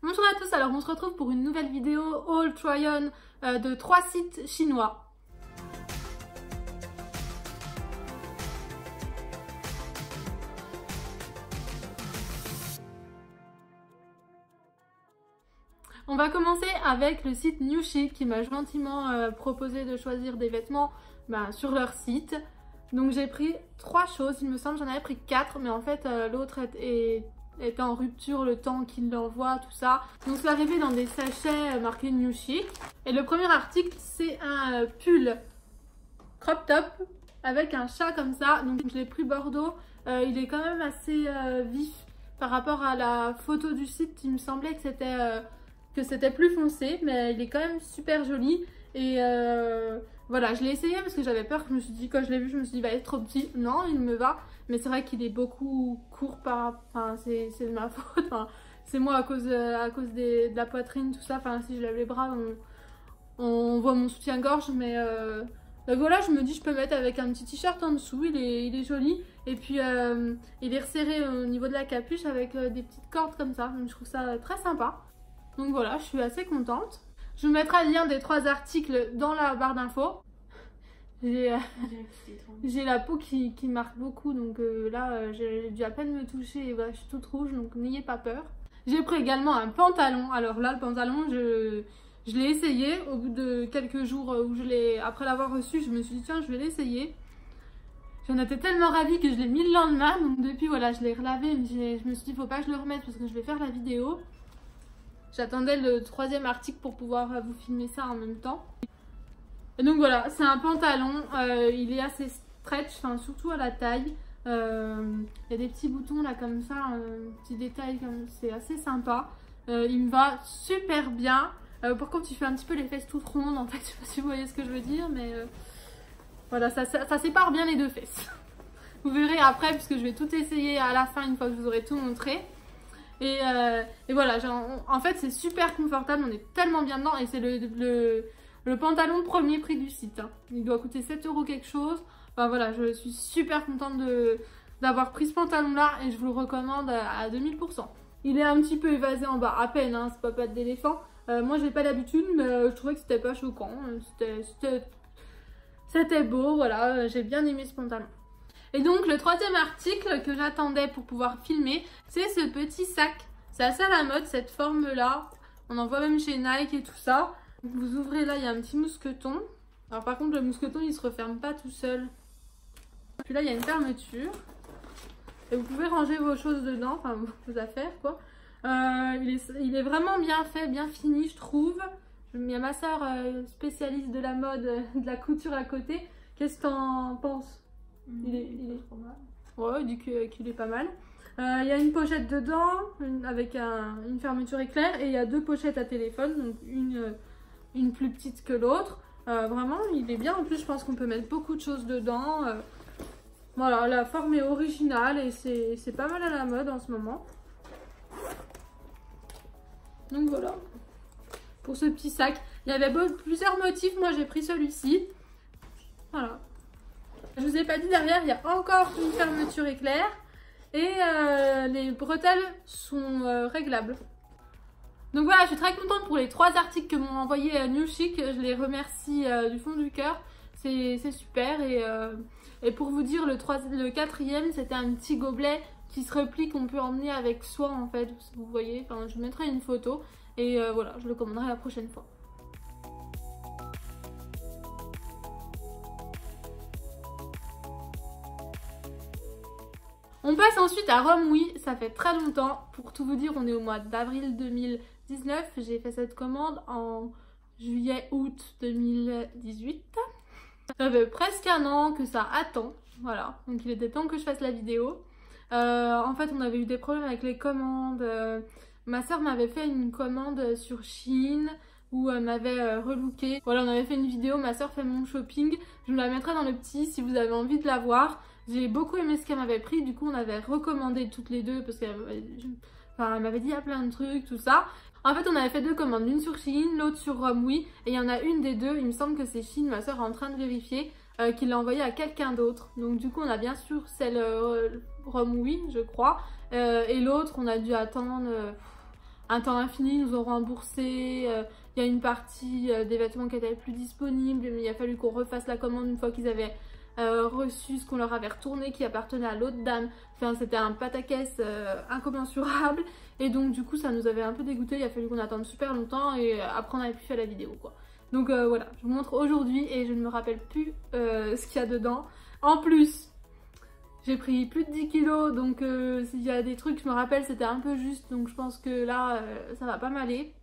Bonjour à tous, alors on se retrouve pour une nouvelle vidéo haul try-on de 3 sites chinois. On va commencer avec le site New Chic qui m'a gentiment proposé de choisir des vêtements sur leur site. Donc j'ai pris 3 choses, il me semble, j'en avais pris 4, mais en fait l'autre était en rupture le temps qu'il l'envoie, tout ça. Donc c'est arrivé dans des sachets marqués New Chic. Et le premier article, c'est un pull crop top avec un chat comme ça. Donc je l'ai pris Bordeaux, il est quand même assez vif par rapport à la photo du site. Il me semblait que c'était plus foncé, mais il est quand même super joli. Et voilà, je l'ai essayé parce que j'avais peur, que je me suis dit, quand je l'ai vu, je me suis dit, il va être trop petit. Non, il me va, mais c'est vrai qu'il est beaucoup court enfin, c'est de ma faute. Enfin, c'est moi à cause de la poitrine, tout ça. Enfin, si je lève les bras, on voit mon soutien-gorge, mais voilà, je me dis, je peux mettre avec un petit t-shirt en dessous, il est joli. Et puis, il est resserré au niveau de la capuche avec des petites cordes comme ça. Donc, je trouve ça très sympa. Donc voilà, je suis assez contente. Je vous mettrai le lien des 3 articles dans la barre d'infos. J'ai la peau qui marque beaucoup, donc là j'ai dû à peine me toucher et voilà, je suis toute rouge, donc n'ayez pas peur. J'ai pris également un pantalon. Alors là, le pantalon, je l'ai essayé au bout de quelques jours où après l'avoir reçu, je me suis dit tiens, je vais l'essayer. J'en étais tellement ravie que je l'ai mis le lendemain, donc depuis voilà, je l'ai relavé, mais je me suis dit faut pas que je le remette parce que je vais faire la vidéo. J'attendais le 3e article pour pouvoir vous filmer ça en même temps. Et donc voilà, c'est un pantalon, il est assez stretch, enfin, surtout à la taille. Il y a des petits boutons là comme ça, petits détails, c'est assez sympa. Il me va super bien. Par contre, il fait un petit peu les fesses toutes rondes en fait, je sais pas si vous voyez ce que je veux dire, mais voilà, ça sépare bien les 2 fesses. Vous verrez après, puisque je vais tout essayer à la fin une fois que je vous aurai tout montré. Et voilà, en fait c'est super confortable, on est tellement bien dedans et c'est le pantalon premier prix du site. Hein. Il doit coûter 7 € quelque chose. Enfin voilà, je suis super contente d'avoir pris ce pantalon là et je vous le recommande à 2000%. Il est un petit peu évasé en bas, à peine, hein, c'est pas pattes d'éléphant. Moi j'ai pas l'habitude, mais je trouvais que c'était pas choquant. C'était beau, voilà, j'ai bien aimé ce pantalon. Et donc le 3e article que j'attendais pour pouvoir filmer, c'est ce petit sac. C'est assez à la mode cette forme là. On en voit même chez Nike et tout ça. Vous ouvrez là, il y a un petit mousqueton. Alors par contre le mousqueton il se referme pas tout seul. Puis là il y a une fermeture. Et vous pouvez ranger vos choses dedans, enfin vos affaires quoi. Il est vraiment bien fait, bien fini je trouve. Il y a ma soeur spécialiste de la mode, de la couture à côté. Qu'est-ce que t'en penses? Il est pas mal. Ouais, il dit qu'il est pas mal. Il y a une pochette dedans avec une fermeture éclair et il y a 2 pochettes à téléphone, donc une plus petite que l'autre. Vraiment, il est bien. En plus, je pense qu'on peut mettre beaucoup de choses dedans. Voilà, la forme est originale et c'est pas mal à la mode en ce moment. Donc voilà, pour ce petit sac. Il y avait plusieurs motifs, moi j'ai pris celui-ci. Voilà. Je vous ai pas dit, derrière il y a encore une fermeture éclair et les bretelles sont réglables. Donc voilà, je suis très contente pour les 3 articles que m'ont envoyé New Chic. Je les remercie du fond du cœur, c'est super. Et pour vous dire, le 4e c'était un petit gobelet qui se replie, qu'on peut emmener avec soi en fait, vous voyez. Enfin, je vous mettrai une photo et voilà, je le commanderai la prochaine fois. On passe ensuite à Rome, oui, ça fait très longtemps. Pour tout vous dire, on est au mois d'avril 2019. J'ai fait cette commande en juillet-août 2018. Ça fait presque un an que ça attend. Voilà, donc il était temps que je fasse la vidéo. En fait, on avait eu des problèmes avec les commandes. Ma soeur m'avait fait une commande sur Shein où elle m'avait relooké. Voilà, on avait fait une vidéo, ma soeur fait mon shopping. Je vous la mettrai dans le petit si vous avez envie de la voir. J'ai beaucoup aimé ce qu'elle m'avait pris, du coup on avait recommandé toutes les 2 parce qu'elle m'avait dit il y a plein de trucs, tout ça. En fait on avait fait 2 commandes, l'une sur Shein, l'autre sur Romwe et il y en a une des 2, il me semble que c'est Shein, ma soeur est en train de vérifier, qui l'a envoyée à quelqu'un d'autre. Donc du coup on a bien sûr celle Romwe je crois, et l'autre on a dû attendre un temps infini, ils nous ont remboursé. Il y a une partie des vêtements qui n'étaient plus disponibles, mais il a fallu qu'on refasse la commande une fois qu'ils avaient reçu ce qu'on leur avait retourné qui appartenait à l'autre dame. Enfin, c'était un pataquès incommensurable. Et donc du coup ça nous avait un peu dégoûté, il a fallu qu'on attende super longtemps et après on n'avait plus fait la vidéo quoi. Donc voilà, je vous montre aujourd'hui et je ne me rappelle plus ce qu'il y a dedans. En plus, j'ai pris plus de 10 kilos, donc s'il y a des trucs, je me rappelle, c'était un peu juste, donc je pense que là, ça va pas m'aller.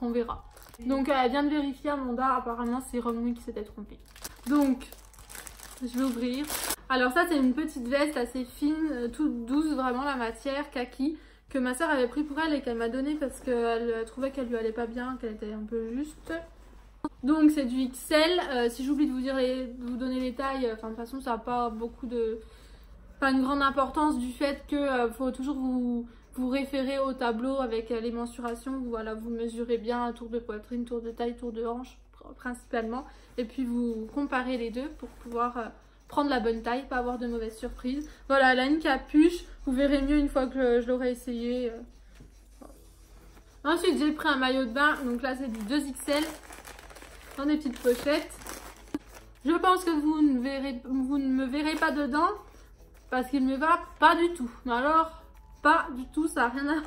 On verra. Donc elle vient de vérifier Amanda, apparemment c'est Romney qui s'était trompé. Donc, je vais ouvrir. Alors ça c'est une petite veste assez fine, toute douce, vraiment la matière, kaki, que ma soeur avait pris pour elle et qu'elle m'a donné parce qu'elle trouvait qu'elle lui allait pas bien, qu'elle était un peu juste. Donc c'est du XL, si j'oublie de vous donner les tailles, enfin de toute façon ça n'a pas beaucoup de... pas une grande importance du fait que faut toujours vous référer au tableau avec les mensurations, voilà, vous mesurez bien tour de poitrine, tour de taille, tour de hanche principalement, et puis vous comparez les deux pour pouvoir prendre la bonne taille, pas avoir de mauvaises surprises. Voilà, elle a une capuche, vous verrez mieux une fois que je l'aurai essayé. Ensuite j'ai pris un maillot de bain, donc là c'est du 2XL, dans des petites pochettes. Je pense que vous ne me verrez pas dedans, parce qu'il ne me va pas du tout. Mais alors, pas du tout, ça n'a rien à...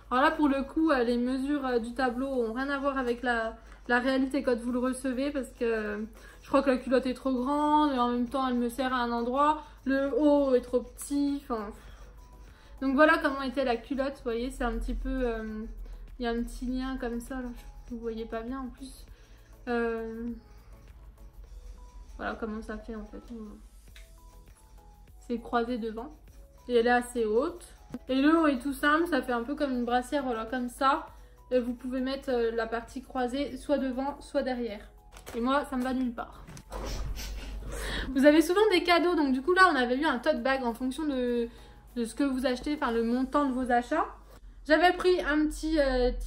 Alors là pour le coup, les mesures du tableau n'ont rien à voir avec la réalité quand vous le recevez, parce que je crois que la culotte est trop grande et en même temps elle me sert à un endroit, le haut est trop petit, enfin... Donc voilà comment était la culotte, vous voyez, c'est un petit peu... il y a un petit lien comme ça, là, vous voyez pas bien en plus. Voilà comment ça fait en fait. C'est croisé devant. Et elle est assez haute. Et le haut est tout simple, ça fait un peu comme une brassière, voilà, comme ça. Et vous pouvez mettre la partie croisée soit devant, soit derrière. Et moi, ça me va nulle part. Vous avez souvent des cadeaux, donc du coup là, on avait eu un tote bag en fonction de ce que vous achetez, enfin le montant de vos achats. J'avais pris un petit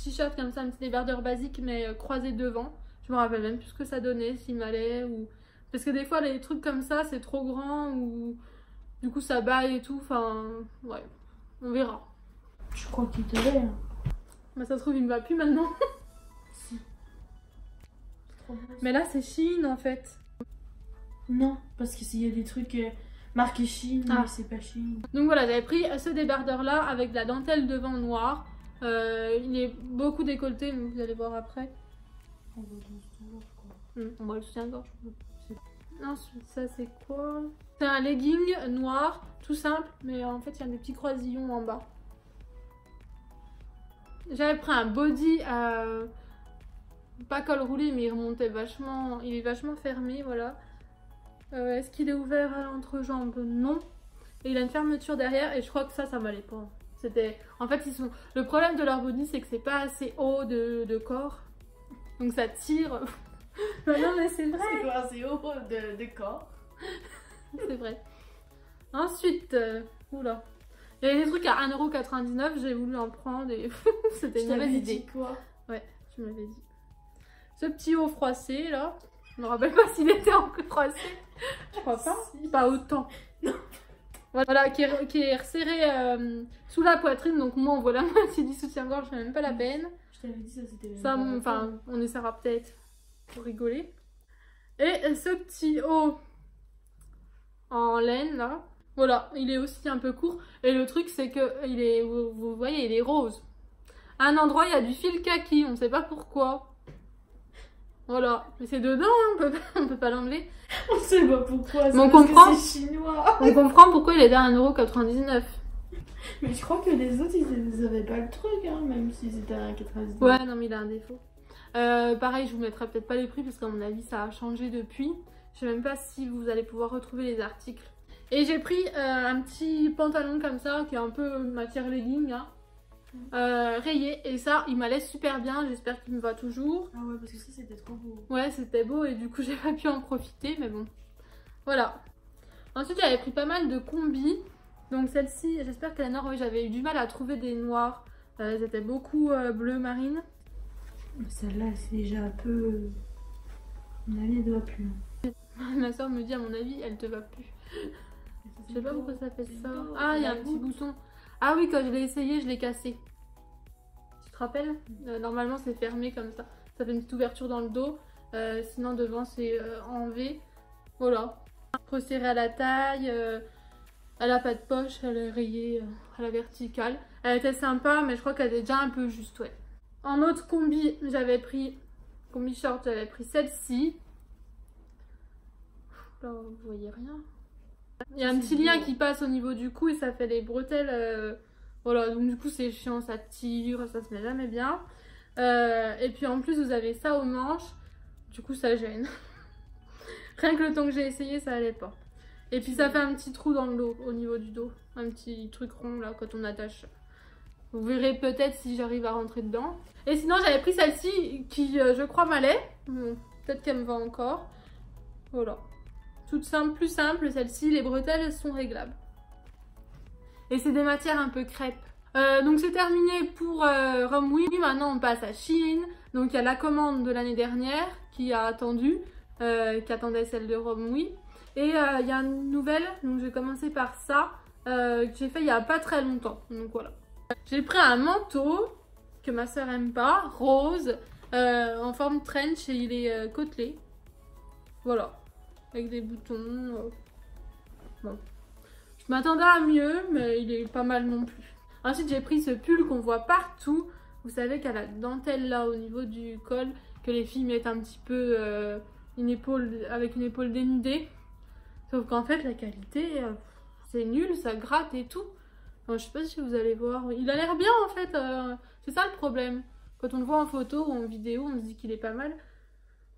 t-shirt comme ça, un petit débardeur basique, mais croisé devant. Je me rappelle même plus ce que ça donnait, s'il m'allait ou... Parce que des fois, les trucs comme ça, c'est trop grand ou... Du coup, ça baille et tout, enfin... Ouais, on verra. Je crois qu'il te l'est. Hein. Bah ça se trouve, il me va plus maintenant. Si. Mais là, c'est Shein en fait. Non, parce que s'il y a des trucs marqués Shein, mais c'est pas Shein. Donc voilà, j'avais pris ce débardeur là avec de la dentelle devant noire. Il est beaucoup décolleté, mais vous allez voir après. On voit le soutien-gorge quoi. On voit le soutien-gorge. Ensuite, ça c'est quoi? C'est un legging noir, tout simple, mais en fait il y a des petits croisillons en bas. J'avais pris un body pas col roulé, mais il remontait vachement, il est vachement fermé, voilà. Est-ce qu'il est ouvert à l'entrejambe? Non. Et il a une fermeture derrière et je crois que ça m'allait pas. C'était... En fait, le problème de leur body, c'est que c'est pas assez haut de corps. Donc ça tire. Non mais c'est vrai. C'est pas assez haut de corps. C'est vrai. Ensuite, oula. Il y avait des trucs à 1,99 €, j'ai voulu en prendre et c'était une mauvaise idée. Quoi? Ouais, tu m'avais dit. Ce petit haut froissé là, je me rappelle pas s'il était encore froissé. Je crois pas. Si. Pas autant. Non. Voilà, qui est resserré sous la poitrine, donc moi on voit la moitié du soutien-gorge, c'est même pas la peine. Je t'avais dit ça, c'était... Ça, enfin, on essaiera peut-être pour rigoler. Et ce petit haut en laine là, voilà, il est aussi un peu court. Et le truc c'est que il est, vous voyez, il est rose. À un endroit il y a du fil kaki, on sait pas pourquoi. Voilà, mais c'est dedans, hein, on peut pas l'enlever. On sait pas pourquoi, on comprend. C'est chinois. On comprend pourquoi il est à 1,99 €. Mais je crois que les autres ils avaient pas le truc, hein, même s'ils étaient à 1,99 €. Ouais, non mais il a un défaut. Pareil, je vous mettrai peut-être pas les prix parce qu'à mon avis ça a changé depuis. Je sais même pas si vous allez pouvoir retrouver les articles. Et j'ai pris un petit pantalon comme ça qui est un peu matière legging, hein, rayé. Et ça, il m'allait super bien. J'espère qu'il me va toujours. Ah ouais, parce que ça c'était trop beau. Ouais, c'était beau et du coup j'ai pas pu en profiter, mais bon. Voilà. Ensuite, j'avais pris pas mal de combis. Donc celle-ci, j'espère qu'elle est noire. Oui, j'avais eu du mal à trouver des noirs. Elles étaient beaucoup bleu marine. Celle-là, c'est déjà un peu... À mon avis, elle doit plus. Ma soeur me dit, à mon avis, elle te va plus. Je sais pas pourquoi ça fait ça. Ah, il y a un petit bouton. Ah oui, quand je l'ai essayé, je l'ai cassé. Tu te rappelles? Normalement c'est fermé comme ça. Ça fait une petite ouverture dans le dos. Sinon devant c'est en V. Voilà. Resserrée à la taille. Elle a pas de poche, elle est rayée à la verticale. Elle était sympa, mais je crois qu'elle est déjà un peu juste, ouais. En autre combi, combi short, j'avais pris celle-ci. Là, vous voyez rien. Il y a un petit lien qui passe au niveau du cou et ça fait les bretelles. Voilà, donc du coup c'est chiant, ça tire, ça se met jamais bien. Et puis en plus vous avez ça aux manches, du coup ça gêne. Rien que le temps que j'ai essayé, ça allait pas. Et puis ça fait un petit trou dans le dos, au niveau du dos. Un petit truc rond là quand on attache. Vous verrez peut-être si j'arrive à rentrer dedans. Et sinon j'avais pris celle-ci qui je crois m'allait. Bon, peut-être qu'elle me va encore. Voilà. Toute simple, plus simple celle-ci. Les bretelles sont réglables. Et c'est des matières un peu crêpes. Donc c'est terminé pour Romwe. Maintenant on passe à Shein. Donc il y a la commande de l'année dernière qui a attendu. Qui attendait celle de Romwe. Et il y a une nouvelle, donc je vais commencer par ça, que j'ai fait il y a pas très longtemps. Donc voilà. J'ai pris un manteau que ma soeur aime pas, rose, en forme trench et il est côtelé. Voilà. Avec des boutons. Bon. Je m'attendais à mieux, mais il est pas mal non plus. Ensuite j'ai pris ce pull qu'on voit partout. Vous savez qu'il y a la dentelle là au niveau du col, que les filles mettent un petit peu avec une épaule dénudée. Sauf qu'en fait, la qualité, c'est nul, ça gratte et tout. Enfin, je sais pas si vous allez voir. Il a l'air bien en fait. C'est ça le problème. Quand on le voit en photo ou en vidéo, on se dit qu'il est pas mal.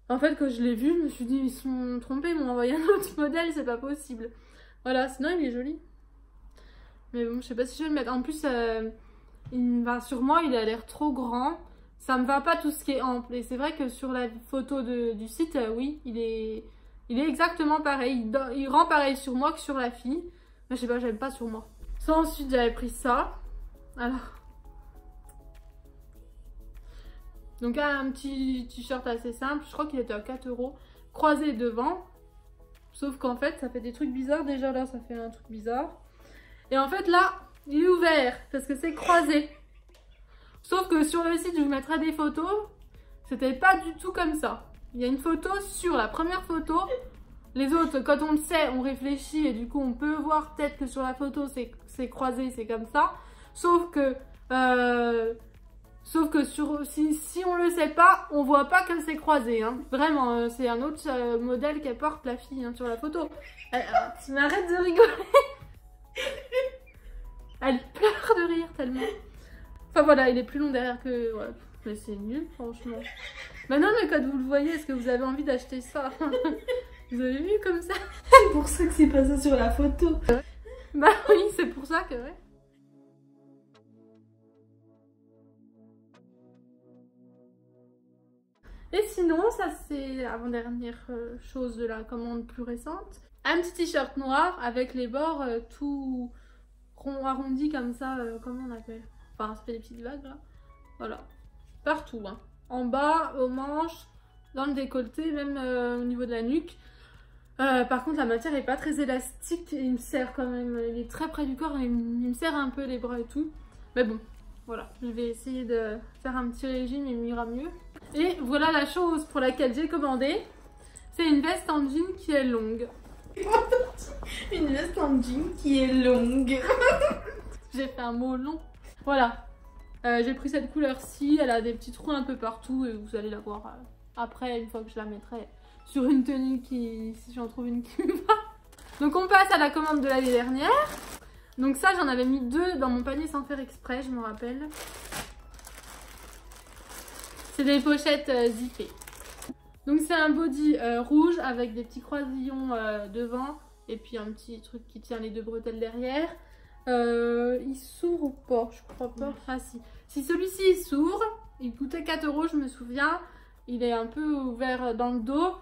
En fait, quand je l'ai vu, je me suis dit, ils sont trompés, ils m'ont envoyé un autre modèle, c'est pas possible. Voilà, sinon il est joli. Mais bon, je sais pas si je vais le mettre. En plus, sur moi, il a l'air trop grand. Ça me va pas tout ce qui est ample. Et c'est vrai que sur la photo du site, oui, il est exactement pareil. Il rend pareil sur moi que sur la fille. Mais je sais pas, j'aime pas sur moi. Ça, ensuite, j'avais pris ça. Alors. Donc, un petit t-shirt assez simple. Je crois qu'il était à 4 €. Croisé devant. Sauf qu'en fait, ça fait des trucs bizarres. Déjà, là, ça fait un truc bizarre. Et en fait, là, il est ouvert. Parce que c'est croisé. Sauf que sur le site, je vous mettrai des photos. C'était pas du tout comme ça. Il y a une photo sur la première photo. Les autres, quand on le sait, on réfléchit et du coup on peut voir peut-être que sur la photo c'est croisé, c'est comme ça. Sauf que si on le sait pas, on voit pas que c'est croisé. Hein. Vraiment, c'est un autre modèle qu'elle porte la fille sur la photo. Tu m'arrêtes de rigoler. Elle pleure de rire tellement. Enfin voilà, il est plus long derrière que... Ouais. Mais c'est nul, franchement. Bah non, mais quand vous le voyez, est-ce que vous avez envie d'acheter ça? Vous avez vu comme ça? C'est pour ça que c'est pas ça sur la photo. Bah oui, c'est pour ça que... Ouais. Et sinon, ça c'est avant-dernière chose de la commande plus récente. Un petit t-shirt noir avec les bords tout rond, arrondis comme ça, comment on appelle? Enfin, ça fait des petites vagues là. Voilà. Partout, hein. En bas, aux manches, dans le décolleté, même au niveau de la nuque. Par contre, la matière est pas très élastique et il me serre quand même. Il est très près du corps et il me serre un peu les bras et tout. Mais bon, voilà. Je vais essayer de faire un petit régime et m'ira mieux. Et voilà la chose pour laquelle j'ai commandé. C'est une veste en jean qui est longue. Une veste en jean qui est longue. J'ai fait un mot long. Voilà. J'ai pris cette couleur-ci, elle a des petits trous un peu partout et vous allez la voir après, une fois que je la mettrai sur une tenue si j'en trouve une qui me va. Donc on passe à la commande de l'année dernière. Donc ça, j'en avais mis 2 dans mon panier sans faire exprès, je me rappelle. C'est des pochettes zippées. Donc c'est un body rouge avec des petits croisillons devant et puis un petit truc qui tient les 2 bretelles derrière. Il s'ouvre ou pas? Je crois pas. Ah si. Si celui-ci il s'ouvre, il coûtait 4 €, je me souviens. Il est un peu ouvert dans le dos.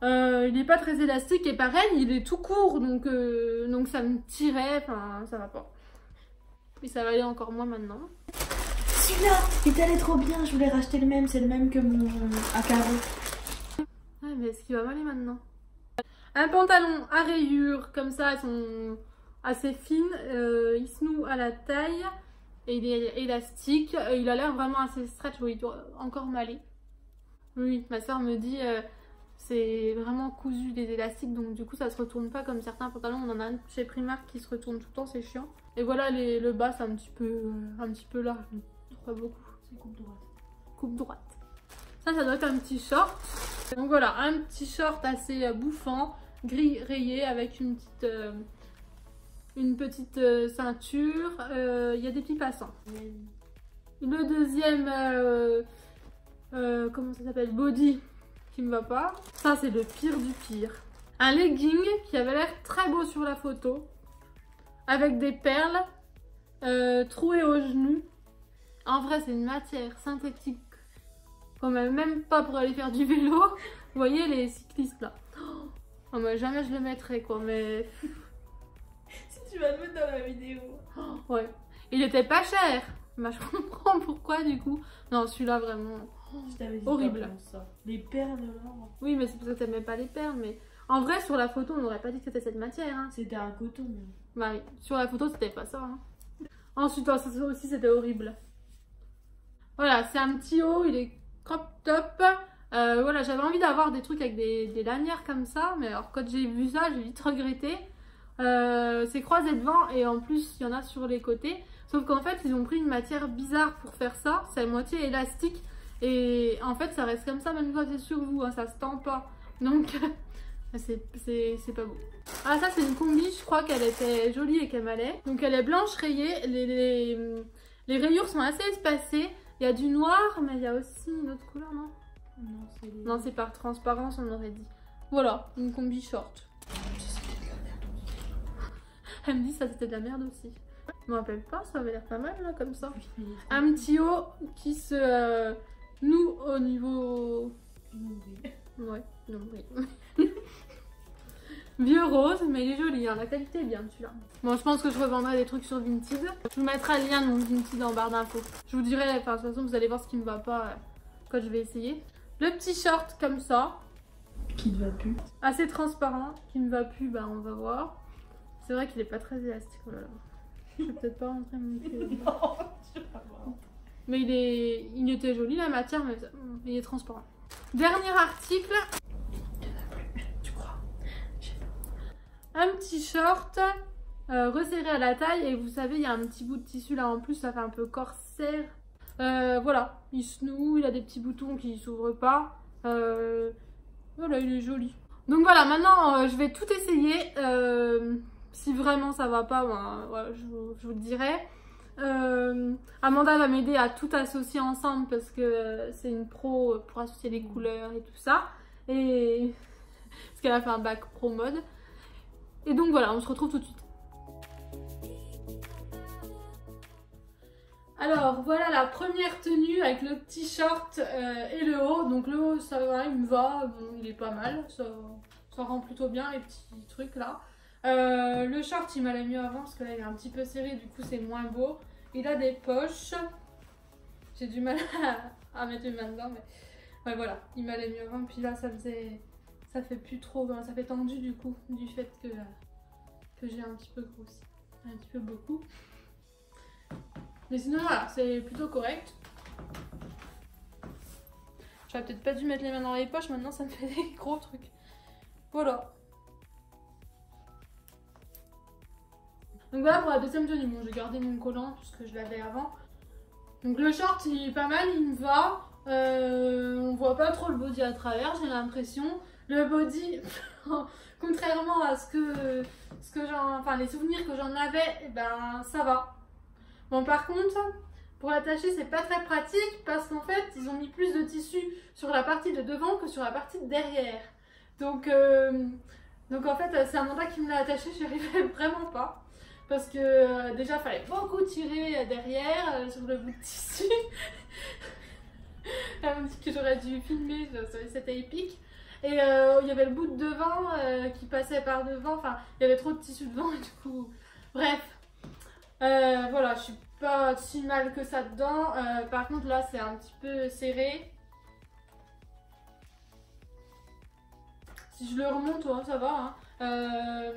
Il n'est pas très élastique et pareil, il est tout court donc ça me tirait. Enfin, ça va pas. Et ça va aller encore moins maintenant. Celui-là, il t'allait trop bien. Je voulais racheter le même. C'est le même que mon à carreaux. Ouais, mais est-ce qu'il va m'aller maintenant? Un pantalon à rayures, comme ça, elles sont assez fines. Il se noue à la taille. et il est élastique. Il a l'air vraiment assez stretch, oui, il doit encore m'aller. Oui, ma soeur me dit c'est vraiment cousu des élastiques, donc du coup ça se retourne pas comme certains pantalons. On en a un chez Primark qui se retourne tout le temps, c'est chiant. Et voilà, le bas c'est un petit peu large, pas beaucoup. C'est coupe droite. Coupe droite. Ça doit être un petit short. Donc voilà, un petit short assez bouffant, gris rayé avec une petite ceinture. Il y a des petits passants. Le deuxième, comment ça s'appelle, body, qui me va pas. Ça c'est le pire du pire. Un legging qui avait l'air très beau sur la photo, avec des perles trouées aux genoux. En vrai c'est une matière synthétique qu'on met même pas pour aller faire du vélo. Vous voyez les cyclistes là. Oh, mais jamais je le mettrais quoi, mais... Si tu vas le mettre dans la vidéo. Oh, ouais. Il était pas cher. Bah je comprends pourquoi du coup. Non, celui-là vraiment horrible. Ça. Les perles là. Oui, mais c'est parce que t'aimais pas les perles, mais... En vrai, sur la photo, on n'aurait pas dit que c'était cette matière. Hein. C'était un coton. Bah oui, sur la photo, c'était pas ça. Hein. Ensuite, ça aussi, c'était horrible. Voilà, c'est un petit haut, il est crop top. Voilà, j'avais envie d'avoir des trucs avec des lanières comme ça, mais alors quand j'ai vu ça, j'ai vite regretté. C'est croisé devant et en plus, il y en a sur les côtés. Sauf qu'en fait, ils ont pris une matière bizarre pour faire ça. C'est à moitié élastique et en fait, ça reste comme ça même quand c'est sur vous, hein, ça se tend pas. Donc... c'est pas beau. Ah ça c'est une combi, je crois qu'elle était jolie et qu'elle m'allait. Donc elle est blanche rayée, les rayures sont assez espacées. Il y a du noir mais il y a aussi une autre couleur, non? Non, c'est par transparence on aurait dit. Voilà, une combi short. Elle me dit ça c'était de la merde aussi. Je me rappelle pas, ça avait l'air pas mal là comme ça. Un petit haut qui se noue au niveau... Ouais, non, oui. Vieux rose, mais il est joli, hein. La qualité est bien celui-là. Bon, je pense que je revendrai des trucs sur Vinted. Je vous mettrai le lien de mon Vinted en barre d'infos. Je vous dirai, enfin, de toute façon, vous allez voir ce qui me va pas quand je vais essayer. Le petit short comme ça. Qui ne va plus. Assez transparent, qui ne va plus, bah on va voir. C'est vrai qu'il est pas très élastique. Oh là là. Je vais peut-être pas rentrer mon pied. Non, je vais pas voir. Mais il était joli la matière, mais il est transparent. Dernier article. Tu crois? Un petit short resserré à la taille et vous savez il y a un petit bout de tissu là en plus, ça fait un peu corsaire. Voilà, il se noue, il a des petits boutons qui s'ouvrent pas. Voilà, il est joli. Donc voilà, maintenant je vais tout essayer. Si vraiment ça va pas, ben, voilà, je vous le dirai. Amanda va m'aider à tout associer ensemble parce que c'est une pro pour associer les couleurs et tout ça. Et parce qu'elle a fait un bac pro mode. Et donc voilà, on se retrouve tout de suite. Alors voilà la première tenue avec le petit short et le haut. Donc le haut ça va, il me va, bon, il est pas mal, ça rend plutôt bien les petits trucs là. Le short il m'allait mieux avant parce que là il est un petit peu serré, du coup c'est moins beau. Il a des poches, j'ai du mal à mettre une main dedans, mais ouais, voilà, il m'allait mieux avant. Puis là ça fait plus trop, ça fait tendu du coup, du fait que j'ai un petit peu grossi, un petit peu beaucoup. Mais sinon voilà, c'est plutôt correct. J'aurais peut-être pas dû mettre les mains dans les poches, maintenant ça me fait des gros trucs. Voilà. Donc voilà pour la deuxième tenue. Bon, j'ai gardé mon collant puisque je l'avais avant. Donc le short il est pas mal, il me va. On voit pas trop le body à travers, j'ai l'impression. Le body, contrairement à les souvenirs que j'en avais, eh ben ça va. Bon par contre, pour l'attacher c'est pas très pratique parce qu'en fait ils ont mis plus de tissu sur la partie de devant que sur la partie de derrière. Donc en fait c'est Amanda qui me l'a attaché, j'y arrivais vraiment pas. Parce que déjà il fallait beaucoup tirer derrière sur le bout de tissu. Elle me dit que j'aurais dû filmer, c'était épique. Et il y avait le bout de devant qui passait par devant, enfin il y avait trop de tissu devant et du coup, bref. Voilà, je suis pas si mal que ça dedans. Par contre là c'est un petit peu serré. Si je le remonte, ouais, ça va. Hein.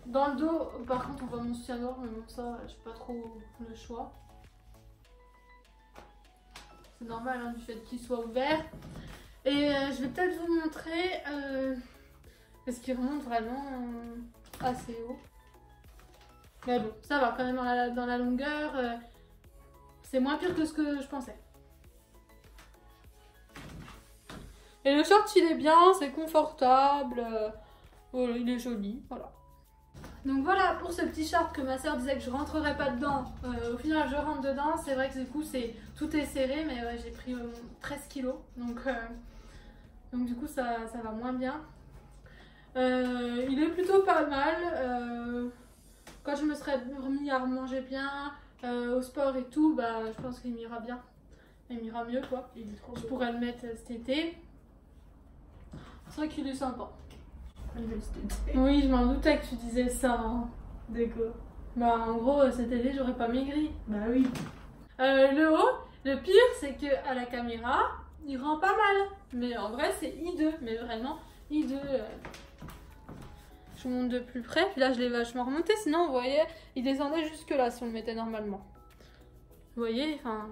Dans le dos, par contre on voit mon soutien-gorge, mais bon ça j'ai pas trop le choix. c'est normal hein, du fait qu'il soit ouvert. Et je vais peut-être vous montrer parce qu'il remonte vraiment assez haut. Mais bon, ça va quand même dans la longueur. C'est moins pire que ce que je pensais. Et le short il est bien, c'est confortable. Voilà, il est joli, voilà. Donc voilà pour ce petit short que ma soeur disait que je rentrerais pas dedans. Au final je rentre dedans, c'est vrai que du coup tout est serré, mais ouais, j'ai pris 13 kilos. Donc du coup ça va moins bien. Il est plutôt pas mal. Quand je me serais remis à manger bien, au sport et tout, bah je pense qu'il m'ira bien. Il m'ira mieux quoi. Il est trop Je beau. pourrais le mettre cet été. C'est vrai qu'il est sympa. Oui, je m'en doutais que tu disais ça. Hein. D'accord. Bah en gros cet été j'aurais pas maigri. Bah oui. Le haut, le pire c'est que à la caméra, il rend pas mal. Mais en vrai c'est hideux, mais vraiment hideux. Je vous montre de plus près, puis là je l'ai vachement remonté, sinon vous voyez, il descendait jusque là si on le mettait normalement. Vous voyez, enfin,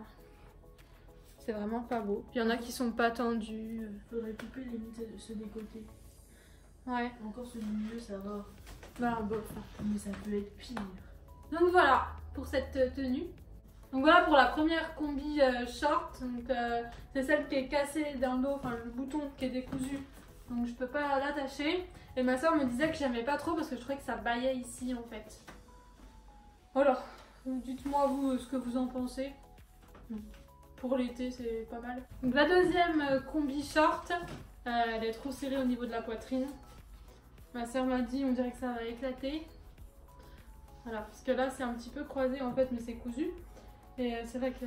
c'est vraiment pas beau. Puis il y en a qui sont pas tendus. Faudrait couper limite ceux des côtés. Ouais. Encore ceux du milieu ça va. Bah bof. Mais ça peut être pire. Donc voilà pour cette tenue. Donc voilà pour la première combi short. Donc c'est celle qui est cassée dans le dos, enfin le bouton qui est décousu. Donc je peux pas l'attacher. Et ma soeur me disait que j'aimais pas trop parce que je trouvais que ça baillait ici en fait. Voilà. Dites-moi vous ce que vous en pensez. Pour l'été c'est pas mal. Donc la deuxième combi short, elle est trop serrée au niveau de la poitrine. Ma soeur m'a dit on dirait que ça va éclater. Voilà, parce que là c'est un petit peu croisé en fait mais c'est cousu. Et c'est vrai que...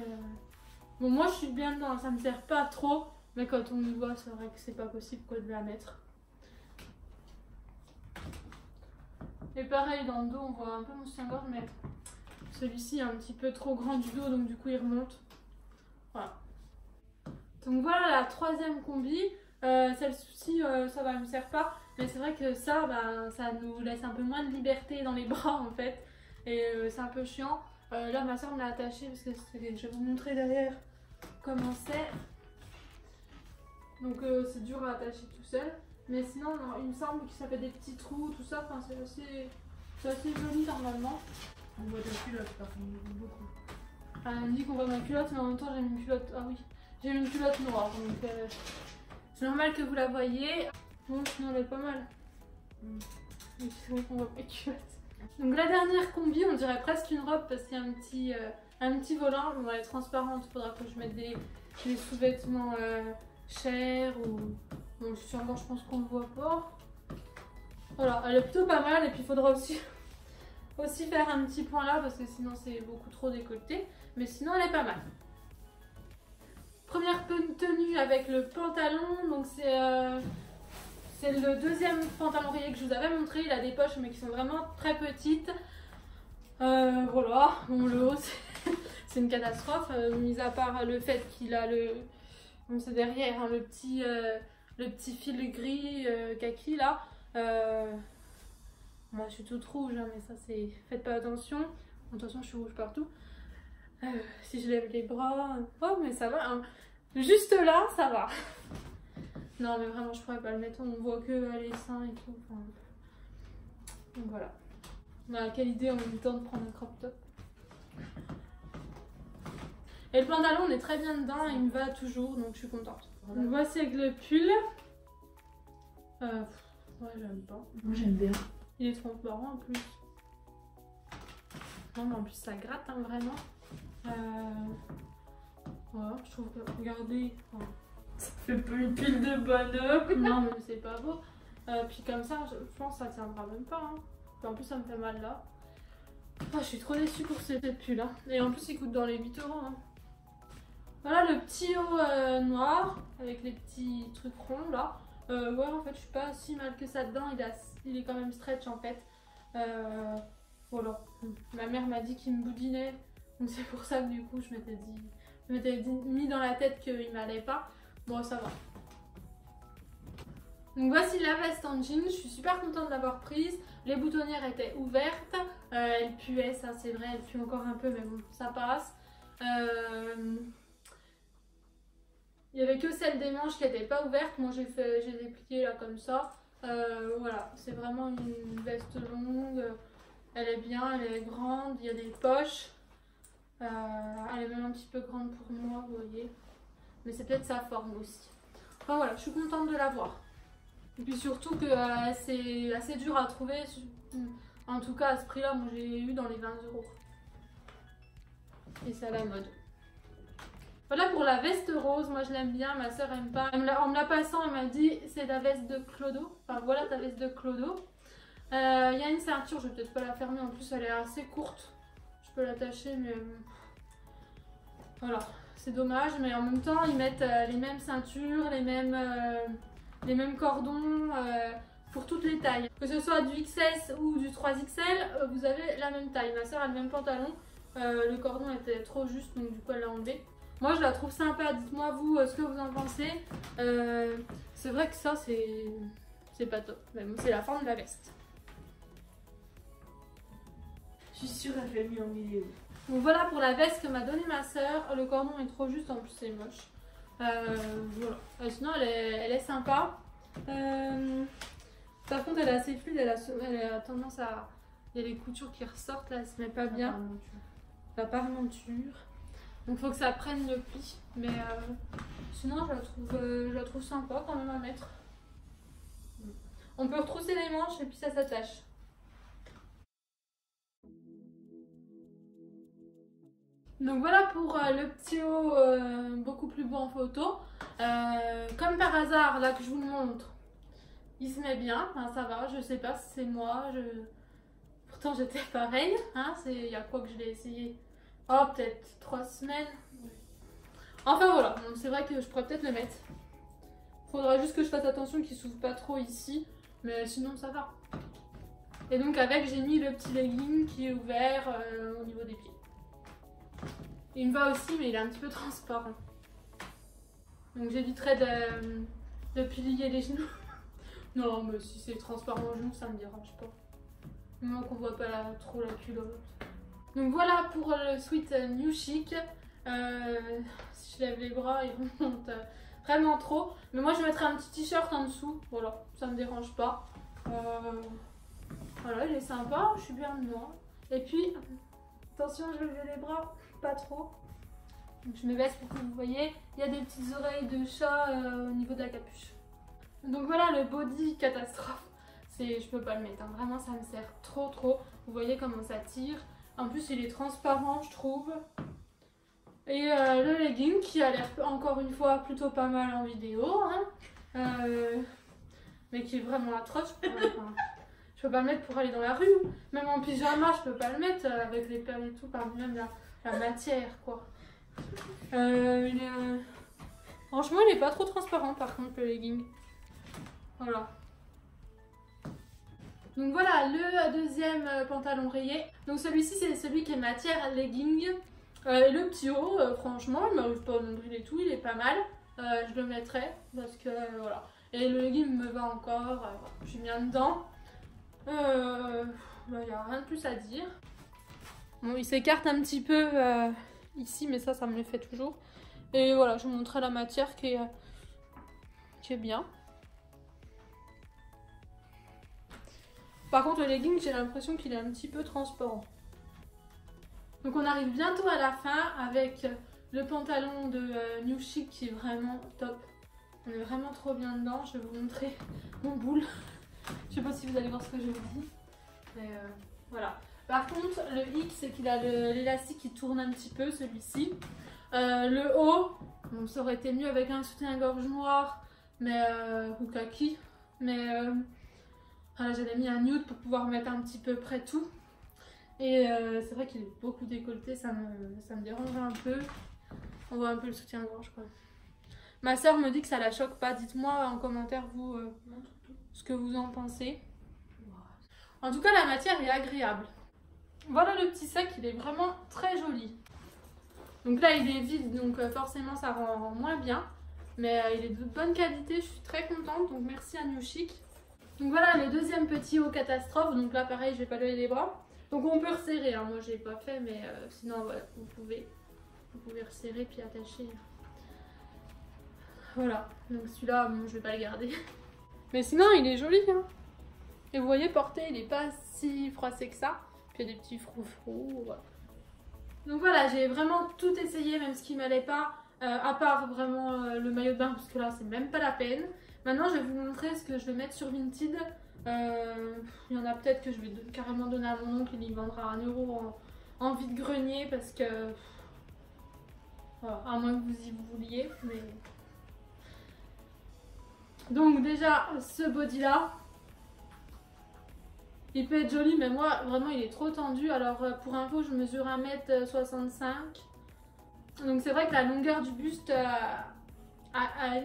Bon moi je suis bien dedans, ça me sert pas trop. Mais quand on y voit c'est vrai que c'est pas possible quoi de la mettre. Et pareil dans le dos on voit un peu mon soutien-gorge mais celui-ci est un petit peu trop grand du dos donc du coup il remonte. Voilà. Donc voilà la troisième combi. Celle-ci ça va, elle me sert pas. Mais c'est vrai que ça, bah, ça nous laisse un peu moins de liberté dans les bras en fait. Et c'est un peu chiant. Là ma soeur me l'a attaché parce que je vais vous montrer derrière comment c'est. Donc c'est dur à attacher tout seul. Mais sinon non, il me semble que ça fait des petits trous, tout ça. Enfin, c'est assez joli normalement. On voit ta culotte par contre beaucoup. Elle me dit qu'on voit ma culotte mais en même temps j'ai mis une culotte. Ah oui, j'ai mis une culotte noire. Donc c'est normal que vous la voyez. Bon sinon elle est pas mal. Mais c'est vrai qu'on voit pas culotte. Donc la dernière combi, on dirait presque une robe parce qu'il y a un petit volant. Bon, elle est transparente, il faudra que je mette des sous-vêtements chers ou... Bon, je suis encore, je pense qu'on ne voit pas. Voilà, elle est plutôt pas mal et puis il faudra aussi faire un petit point là parce que sinon c'est beaucoup trop décolleté. Mais sinon elle est pas mal. Première tenue avec le pantalon, donc c'est le deuxième pantalon rayé que je vous avais montré. Il a des poches mais qui sont vraiment très petites. Voilà, bon, le haut c'est une catastrophe, mis à part le fait qu'il a le... Bon, c'est derrière hein, le petit fil gris kaki là. Moi je suis toute rouge hein, mais ça c'est... Faites pas attention. Attention je suis rouge partout. Si je lève les bras... Oh mais ça va hein. Juste là ça va. Non mais vraiment je pourrais pas le mettre, on voit que les seins et tout. Enfin... Donc voilà. Bah, quelle idée en même temps de prendre un crop top. Et le pantalon on est très bien dedans, il me va toujours donc je suis contente. Voilà. Donc voici avec le pull. Ouais j'aime pas. Moi j'aime bien. Il est transparent en plus. Non mais en plus ça gratte hein, vraiment. Voilà, je trouve que regardez. Enfin, Ça fait pas une pile de bonhomme. non mais c'est pas beau. Puis comme ça je pense que ça tiendra même pas. Hein. Puis en plus ça me fait mal là. Oh, je suis trop déçue pour ce pull là. Et en plus il coûte dans les 8 €. Hein. Voilà le petit haut noir avec les petits trucs ronds là. Ouais en fait je suis pas si mal que ça dedans. Il est quand même stretch en fait. Voilà. Ma mère m'a dit qu'il me boudinait. Donc c'est pour ça que du coup je m'étais mis dans la tête qu'il m'allait pas. Bon ça va. Donc voici la veste en jean, je suis super contente de l'avoir prise. Les boutonnières étaient ouvertes, elle puait, ça c'est vrai, elle pue encore un peu mais bon ça passe. Il y avait que celle des manches qui n'était pas ouverte. Moi j'ai les ai pliées là comme ça. Voilà, c'est vraiment une veste longue. Elle est bien, elle est grande, il y a des poches. Elle est même un petit peu grande pour moi, vous voyez. Mais c'est peut-être sa forme aussi. Enfin voilà, je suis contente de l'avoir. Et puis surtout que c'est assez dur à trouver. En tout cas à ce prix là, moi j'ai eu dans les 20 €. Et c'est à la mode. Voilà pour la veste rose, moi je l'aime bien, ma soeur aime pas. En me la passant, elle m'a dit c'est la veste de Clodo. Enfin voilà ta veste de Clodo. Il y a une ceinture, je vais peut-être pas la fermer, en plus elle est assez courte. Je peux l'attacher mais voilà, c'est dommage. Mais en même temps ils mettent les mêmes ceintures, les mêmes cordons pour toutes les tailles. Que ce soit du XS ou du 3XL, vous avez la même taille. Ma soeur a le même pantalon, le cordon était trop juste donc du coup elle l'a enlevé. Moi je la trouve sympa, dites-moi vous ce que vous en pensez. C'est vrai que ça c'est pas top, mais bon, c'est la forme de la veste. Je suis sûre qu'elle fait mieux en vidéo. Donc voilà pour la veste que m'a donnée ma soeur. Le cordon est trop juste, en plus c'est moche. Voilà. Sinon elle est sympa. Par contre elle est assez fluide, elle a tendance à... Il y a les coutures qui ressortent là, elle se met pas bien. La parementure. Donc faut que ça prenne le pli. Mais sinon je la trouve sympa quand même à mettre. On peut retrousser les manches et puis ça s'attache. Donc voilà pour le petit haut beaucoup plus beau en photo. Comme par hasard, là que je vous le montre, il se met bien, enfin, ça va, je sais pas si c'est moi. Pourtant j'étais pareil, hein, il y a quoi que je l'ai essayé? Oh peut-être 3 semaines. Enfin voilà, donc c'est vrai que je pourrais peut-être le mettre. Faudra juste que je fasse attention qu'il s'ouvre pas trop ici, mais sinon ça va. Et donc avec j'ai mis le petit legging qui est ouvert au niveau des pieds. Il me va aussi mais il est un petit peu transparent. Donc j'éviterai de plier les genoux. Non mais si c'est transparent aux genoux ça me dérange pas. Moi qu'on voit pas trop la culotte. Donc voilà pour le sweat New Chic. Si je lève les bras il remonte vraiment trop. Mais moi je mettrai un petit t-shirt en dessous. Voilà, ça me dérange pas. Voilà, il est sympa, je suis bien dedans. Et puis, attention, je lève les bras, pas trop. Donc je me baisse pour que vous voyez. Il y a des petites oreilles de chat au niveau de la capuche. Donc voilà le body catastrophe. Je peux pas le mettre, hein. Vraiment ça me sert trop. Vous voyez comment ça tire. En plus il est transparent je trouve. Et le legging qui a l'air encore une fois plutôt pas mal en vidéo. Hein. Mais qui est vraiment atroce. Je peux pas le mettre pour aller dans la rue. Même en pyjama je peux pas le mettre avec les perles et tout. Par même la matière quoi. Franchement il est pas trop transparent par contre le legging. Voilà. Donc voilà le deuxième pantalon rayé. Donc celui-ci c'est celui qui est matière legging. Le petit haut, franchement il m'arrive pas au nombril et tout, il est pas mal. Je le mettrai parce que voilà. Et le legging me va encore, je suis bien dedans. Il n'y a rien de plus à dire. Bon il s'écarte un petit peu ici mais ça me le fait toujours. Et voilà je vous montrerai la matière qui est bien. Par contre le legging j'ai l'impression qu'il est un petit peu transparent. Donc on arrive bientôt à la fin avec le pantalon de New Chic qui est vraiment top. On est vraiment trop bien dedans. Je vais vous montrer mon boule. Je sais pas si vous allez voir ce que je vous dis. Mais voilà. Par contre le hic c'est qu'il a l'élastique qui tourne un petit peu celui-ci. Le haut, bon, ça aurait été mieux avec un soutien-gorge noir mais, ou kaki. Mais voilà, j'avais mis un nude pour pouvoir mettre un petit peu près tout. Et c'est vrai qu'il est beaucoup décolleté, ça me dérange un peu. On voit un peu le soutien-gorge quoi. Ma soeur me dit que ça la choque pas. Dites-moi en commentaire vous ce que vous en pensez. En tout cas la matière est agréable. Voilà le petit sac, il est vraiment très joli. Donc là il est vide donc forcément ça rend moins bien. Mais il est de bonne qualité, je suis très contente. Donc merci à New Chic. Donc voilà le deuxième petit haut catastrophe. Donc là pareil je vais pas lever les bras. Donc on peut resserrer, hein. Moi j'ai pas fait mais sinon voilà, vous pouvez resserrer puis attacher. Voilà, donc celui-là, bon, je vais pas le garder. Mais sinon, il est joli, hein. Et vous voyez, porté, il est pas si froissé que ça. Puis il y a des petits froufrous, voilà. Donc voilà, j'ai vraiment tout essayé, même ce qui m'allait pas, à part vraiment le maillot de bain, parce que là, c'est même pas la peine. Maintenant, je vais vous montrer ce que je vais mettre sur Vinted. Il y en a peut-être que je vais carrément donner à mon oncle, il y vendra 1 € en vide-grenier, parce que... Voilà, à moins que vous y vouliez, mais... Donc déjà, ce body-là, il peut être joli, mais moi, vraiment, il est trop tendu. Alors, pour info, je mesure 1m65. Donc, c'est vrai que la longueur du buste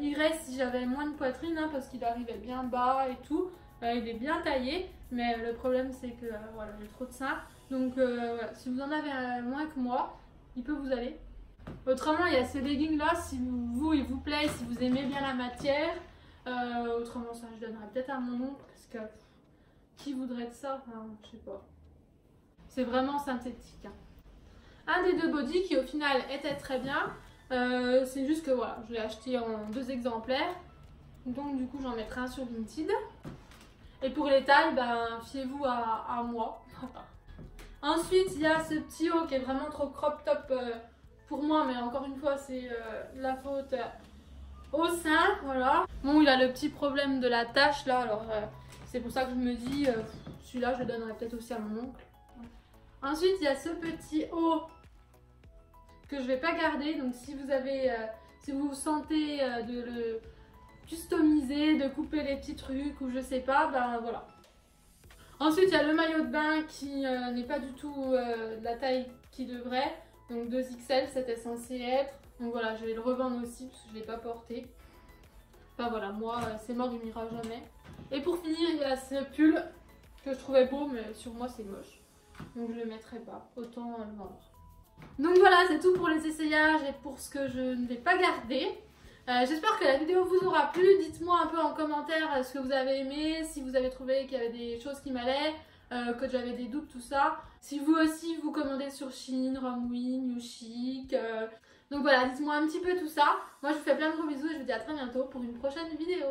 irait si j'avais moins de poitrine, hein, parce qu'il arrivait bien bas et tout. Il est bien taillé, mais le problème, c'est que voilà, j'ai trop de seins. Donc, voilà, si vous en avez moins que moi, il peut vous aller. Autrement, il y a ces leggings-là, si vous, il vous plaît, si vous aimez bien la matière. Autrement, ça, je donnerais peut-être à mon oncle, parce que... Qui voudrait de ça? Enfin, je sais pas. C'est vraiment synthétique. Hein. Un des 2 bodys qui au final était très bien. C'est juste que voilà, je l'ai acheté en 2 exemplaires. Donc du coup j'en mettrai un sur Vinted. Et pour les tailles, ben fiez-vous à moi. Ensuite il y a ce petit haut qui est vraiment trop crop top pour moi. Mais encore une fois c'est la faute au sein. Voilà. Bon, il a le petit problème de la tache là. Alors... c'est pour ça que je me dis, celui-là, je le donnerai peut-être aussi à mon oncle. Ensuite, il y a ce petit haut que je ne vais pas garder. Donc, si vous avez, si vous sentez de le customiser, de couper les petits trucs ou je sais pas, ben voilà. Ensuite, il y a le maillot de bain qui n'est pas du tout de la taille qu'il devrait. Donc, 2XL, c'était censé être. Donc voilà, je vais le revendre aussi parce que je ne l'ai pas porté. Enfin voilà, moi, c'est mort, il m'ira jamais. Et pour finir, il y a ce pull que je trouvais beau, mais sur moi c'est moche. Donc je le mettrai pas, autant le vendre. Donc voilà, c'est tout pour les essayages et pour ce que je ne vais pas garder. J'espère que la vidéo vous aura plu. Dites-moi un peu en commentaire ce que vous avez aimé, si vous avez trouvé qu'il y avait des choses qui m'allaient, que j'avais des doutes, tout ça. Si vous aussi vous commandez sur Shein, Romwe, New Chic. Donc voilà, dites-moi un petit peu tout ça. Moi je vous fais plein de gros bisous et je vous dis à très bientôt pour une prochaine vidéo.